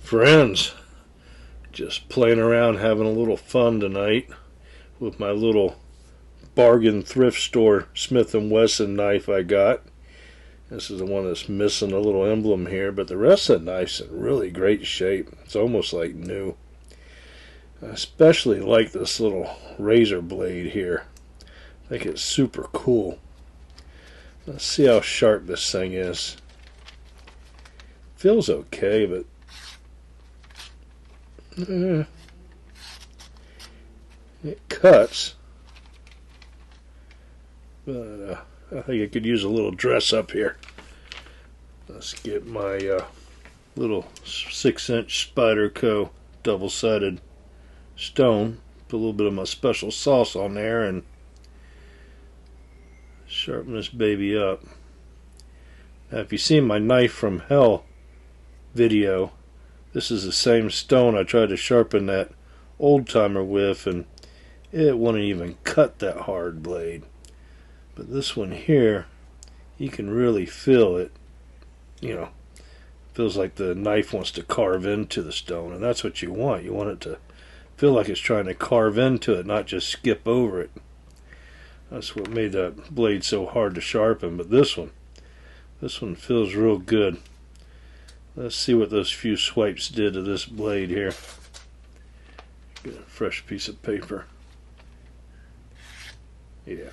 Friends, just playing around having a little fun tonight with my little bargain thrift store Smith & Wesson knife I got. This is the one that's missing a little emblem here, but the rest of the knife's in really great shape. It's almost like new. I especially like this little razor blade here. I think it's super cool. Let's see how sharp this thing is. Feels okay, but it cuts. But I think I could use a little dress up here. Let's get my little 6-inch Spyderco double-sided stone. Put a little bit of my special sauce on there and sharpen this baby up. Now, if you've seen my knife from hell video, this is the same stone I tried to sharpen that old timer with, and it wouldn't even cut that hard blade. But this one here, you can really feel it. Feels like the knife wants to carve into the stone, and that's what you want. You want it to feel like it's trying to carve into it, not just skip over it. That's what made that blade so hard to sharpen. But this one feels real good. Let's see what those few swipes did to this blade here. Get a fresh piece of paper. Yeah.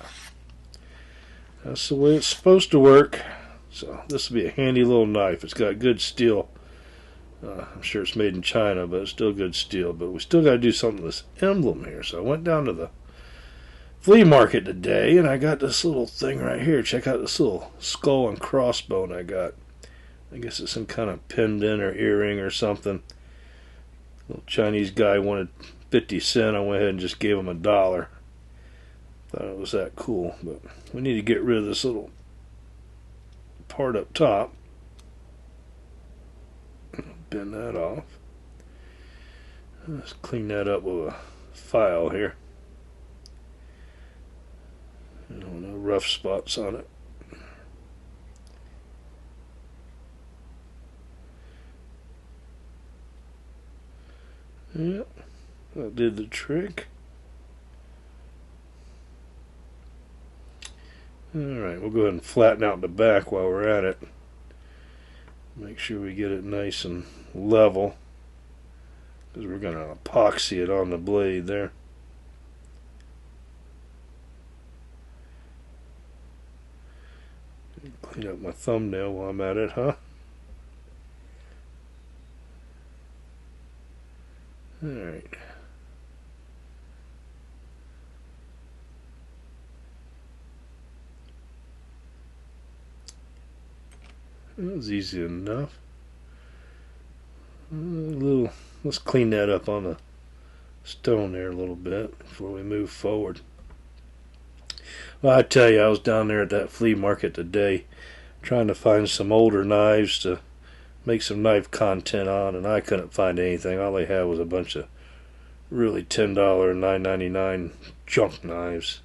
That's the way it's supposed to work. So this will be a handy little knife. It's got good steel. I'm sure it's made in China, but it's still good steel. But we still got to do something with this emblem here. So I went down to the flea market today, and I got this little thing right here. Check out this little skull and crossbone I got. I guess it's some kind of pendant or earring or something. Little Chinese guy wanted 50 cents. I went ahead and just gave him $1. Thought it was that cool. But we need to get rid of this little part up top. Bend that off. Let's clean that up with a file here. No rough spots on it. Yep, that did the trick. Alright, we'll go ahead and flatten out the back while we're at it. Make sure we get it nice and level, because we're going to epoxy it on the blade there. Clean up my thumbnail while I'm at it, huh? Alright. That was easy enough. Let's clean that up on the stone there a little bit before we move forward. Well, I tell you, I was down there at that flea market today trying to find some older knives to make some knife content on, and I couldn't find anything. All they had was a bunch of really $10, $9.99 junk knives.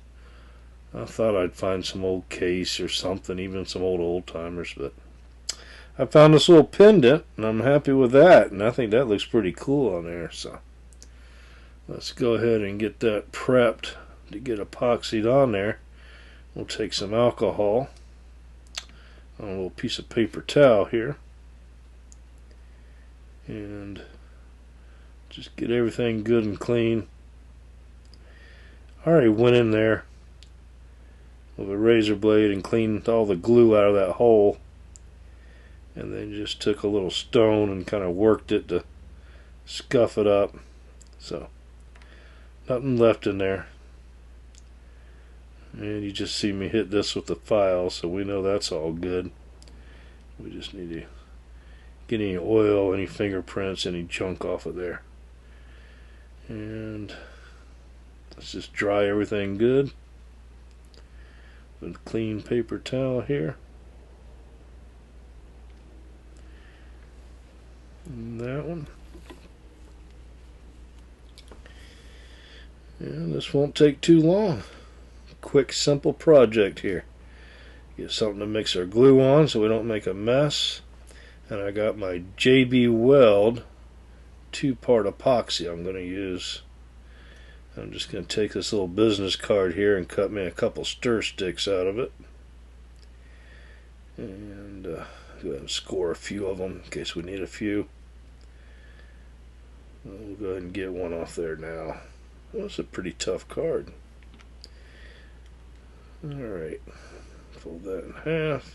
I thought I'd find some old case or something, even some old timers, but I found this little pendant, and I'm happy with that, and I think that looks pretty cool on there. So let's go ahead and get that prepped to get epoxied on there. We'll take some alcohol on a little piece of paper towel here and just get everything good and clean. I already went in there with a razor blade and cleaned all the glue out of that hole, and then just took a little stone and kind of worked it to scuff it up. So nothing left in there. And you just see me hit this with the file, so we know that's all good. We just need to get any oil, any fingerprints, any junk off of there. And let's just dry everything good with a clean paper towel here. And that one. And this won't take too long. Quick, simple project here. Get something to mix our glue on so we don't make a mess. And I got my JB Weld 2-part epoxy I'm going to use. I'm just going to take this little business card here and cut me a couple stir sticks out of it. And go ahead and score a few of them in case we need a few. We'll go ahead and get one off there now. That's a pretty tough card. Alright, fold that in half.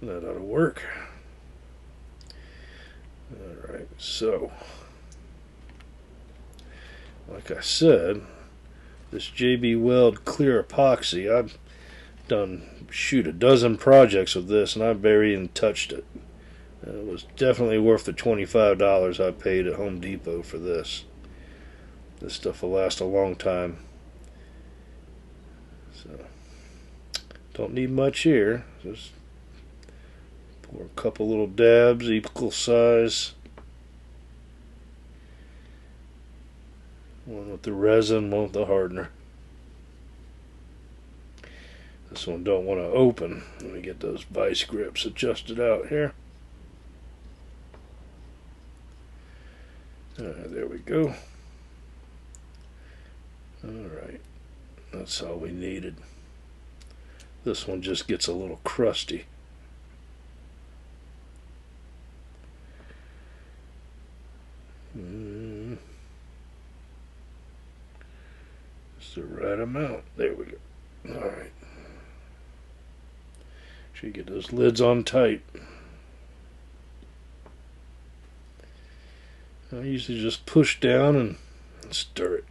That ought to work. Alright, so like I said, this JB Weld clear epoxy, I've done a dozen projects with this and I've barely even touched it. It was definitely worth the $25 I paid at Home Depot for this. This stuff will last a long time. So, don't need much here. Just pour a couple little dabs, equal size. One with the resin, one with the hardener. This one don't want to open. Let me get those vice grips adjusted out here. Alright, there we go. Alright, that's all we needed. This one just gets a little crusty. It's the right amount. There we go. Alright. Should get those lids on tight. I usually just push down and stir it.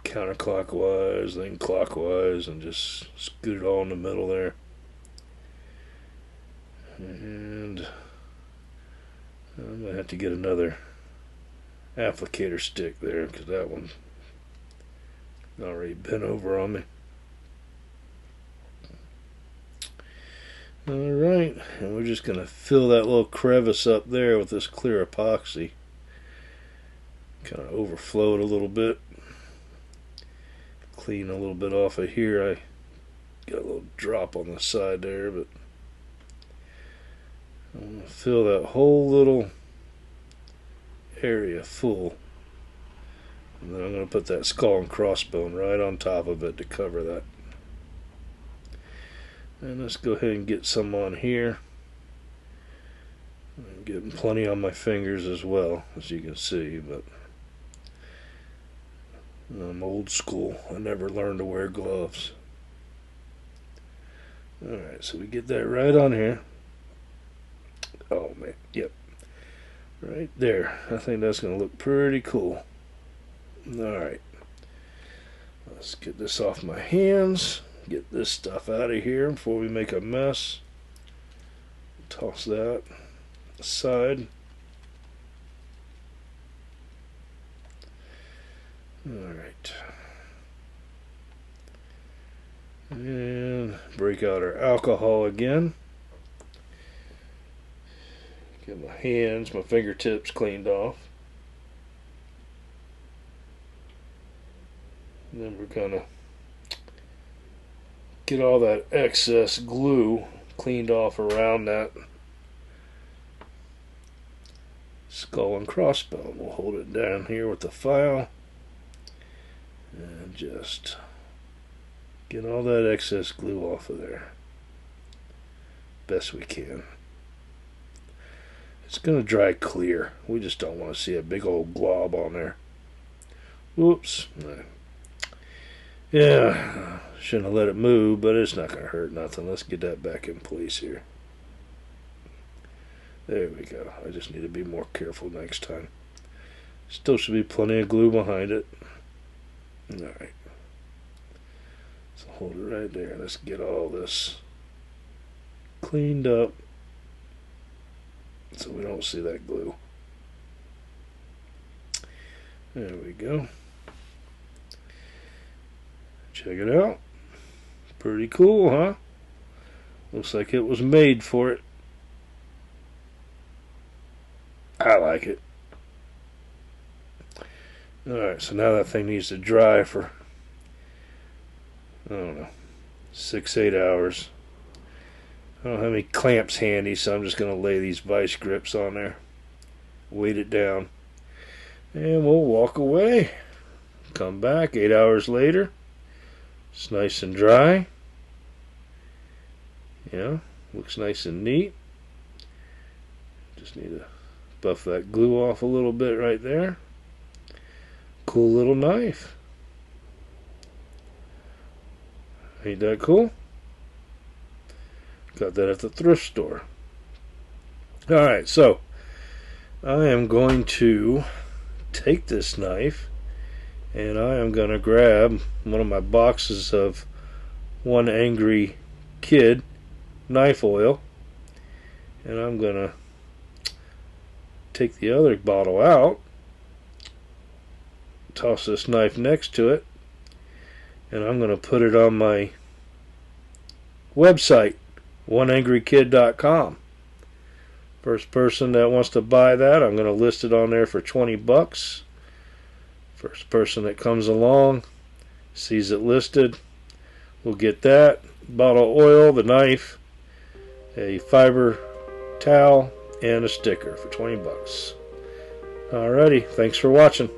Counterclockwise, then clockwise, and just scoot it all in the middle there. And I'm going to have to get another applicator stick there because that one's already bent over on me. Alright, and we're just going to fill that little crevice up there with this clear epoxy. Kind of overflow it a little bit. Clean a little bit off of here. I got a little drop on the side there, but I'm going to fill that whole little area full. And then I'm going to put that skull and crossbone right on top of it to cover that. And let's go ahead and get some on here. I'm getting plenty on my fingers as well, as you can see, but I'm old school. I never learned to wear gloves. Alright, so we get that right on here. Oh man, yep. Right there. I think that's going to look pretty cool. Alright. Let's get this off my hands. Get this stuff out of here before we make a mess. Toss that aside. Alright. And break out our alcohol again. Get my hands, my fingertips cleaned off. And then we're going to get all that excess glue cleaned off around that skull and crossbone. We'll hold it down here with the file and just get all that excess glue off of there best we can. It's going to dry clear. We just don't want to see a big old glob on there. Whoops. Yeah, shouldn't have let it move, but it's not going to hurt nothing. Let's get that back in place here. There we go. I just need to be more careful next time. Still should be plenty of glue behind it. Alright. So hold it right there. Let's get all this cleaned up so we don't see that glue. There we go. Check it out. Pretty cool, huh? Looks like it was made for it. I like it. Alright, so now that thing needs to dry for, I don't know, 6-8 hours. I don't have any clamps handy, so I'm just going to lay these vice grips on there, weight it down, and we'll walk away. Come back 8 hours later. It's nice and dry. Looks nice and neat. Just need to buff that glue off a little bit right there. Cool little knife. Ain't that cool? Got that at the thrift store. Alright, so I am going to take this knife and I am going to grab one of my boxes of One Angry Kid knife oil, and I'm going to take the other bottle out, toss this knife next to it, and I'm going to put it on my website, oneangrykid.com. First person that wants to buy that, I'm going to list it on there for $20. First person that comes along, sees it listed, will get that bottle of oil, the knife, a fiber towel, and a sticker for $20. Alrighty, thanks for watching.